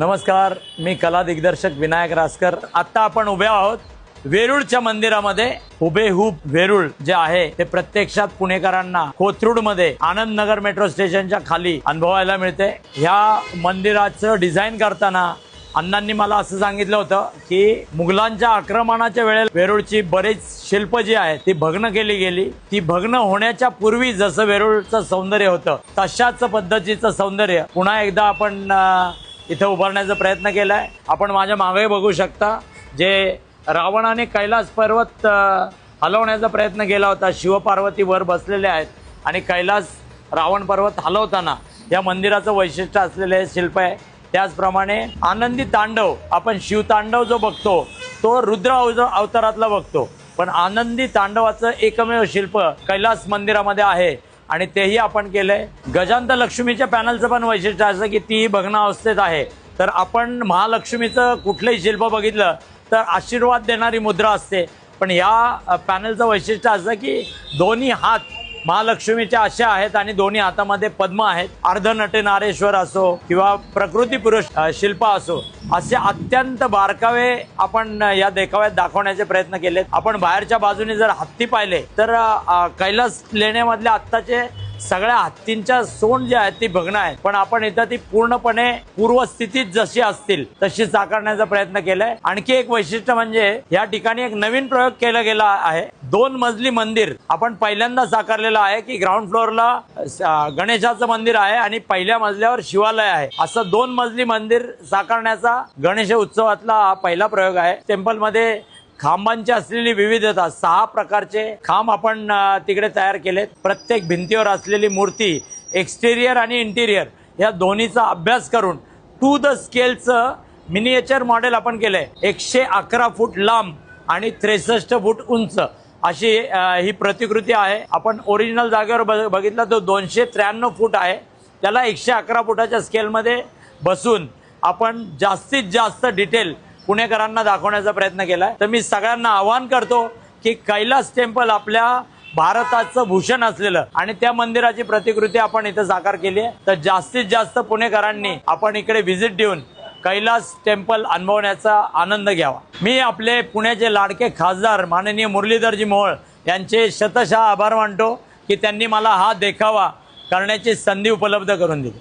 नमस्कार, मी कला दिग्दर्शक विनायक रासकर। आता आपण उभे आहोत वेरूळच्या मंदिरामध्ये। हुबेहूब वेरूळ जे आहे ते प्रत्यक्षात पुणेकरांना कोथरूडमध्ये आनंद नगर मेट्रो स्टेशनच्या खाली अनुभवायला मिळते। ह्या मंदिराचं डिझाईन करताना अण्णांनी मला असं सांगितलं होतं की मुघलांच्या आक्रमणाच्या वेळेला वेरूळची बरेच शिल्प जी आहेत ती भग्न केली गेली। ती भग्न होण्याच्या पूर्वी जसं वेरूळचं सौंदर्य होतं तशाच पद्धतीचं सौंदर्य पुन्हा एकदा आपण इथे उभारण्याचा प्रयत्न केलाय। आपण माझ्या मागे बघू शकता, जे रावणाने कैलास पर्वत हलवण्याचा प्रयत्न केला होता। शिवपार्वती वर बसलेले आहेत आणि कैलास रावण पर्वत हलवताना या मंदिराचं वैशिष्ट्य असलेले शिल्प आहे। त्याचप्रमाणे आनंदी तांडव, आपण शिवतांडव जो बघतो तो रुद्र अवतारातला बघतो, पण आनंदी तांडवाचं एकमेव शिल्प कैलास मंदिरामध्ये आहे आणि तेही आपण केलंय। गजांत लक्ष्मीच्या पॅनलचं पण वैशिष्ट्य असं की ती भग्न अवस्थेत आहे। तर आपण महालक्ष्मीचं कुठलंही शिल्प बघितलं तर आशीर्वाद देणारी मुद्रा असते, पण या पॅनलचं वैशिष्ट्य असं की दोन्ही हात महालक्ष्मीचे असे आहेत आणि दोन्ही हातामध्ये पद्म आहेत। अर्धनटनारेश्वर असो किंवा प्रकृती पुरुष शिल्प असो, असे अत्यंत बारकावे आपण या देखाव्यात दाखवण्याचे प्रयत्न केलेत। आपण बाहेरच्या बाजूने जर हत्ती पाहिले तर कैलास लेण्यामधल्या आत्ताचे सगळ्या हत्तींच्या सोंड जे आहेत ती भग्न आहेत, पण आपण इथं ती पूर्णपणे पूर्वस्थितीत जशी असतील तशी साकारण्याचा प्रयत्न केलाय। आणखी एक वैशिष्ट्य म्हणजे या ठिकाणी एक नवीन प्रयोग केला गेला आहे। 2 मजली मंदिर आपण पहिल्यांदा साकारलेलं आहे की ग्राउंड फ्लोअरला गणेशाचं मंदिर आहे आणि पहिल्या मजल्यावर शिवालय आहे। असं 2 मजली मंदिर साकारण्याचा गणेश उत्सवातला हा पहिला प्रयोग आहे। टेम्पलमध्ये खांबांची असलेली विविधता, 6 प्रकारचे खांब आपण तिकडे तयार केलेत। प्रत्येक भिंतीवर असलेली मूर्ती एक्सटेरियर आणि इंटिरियर या दोन्हीचा अभ्यास करून टू द स्केलचं मिनिएचर मॉडेल आपण केलंय। 111 फूट लांब आणि 63 फूट उंच अशी ही प्रतिकृती आहे। आपण ओरिजिनल जागेवर बघितलं तर 293 फूट आहे। त्याला 111 फुटाच्या स्केलमध्ये बसून आपण जास्तीत जास्त डिटेल पुणेकरांना दाखवण्याचा प्रयत्न केलाय। तर मी सगळ्यांना आवाहन करतो की कैलास टेम्पल आपल्या भारताचं भूषण असलेलं आणि त्या मंदिराची प्रतिकृती आपण इथे साकार केली आहे। तर जास्तीत जास्त पुणेकरांनी आपण इकडे व्हिजिट देऊन कैलास टेम्पल अनुभवण्याचा आनंद घ्यावा। मी आपले पुण्याचे लाडके खासदार माननीय मुरलीधरजी मोहोळ यांचे शतशः आभार मानतो की त्यांनी मला हा देखावा करण्याची संधी उपलब्ध करून दिली।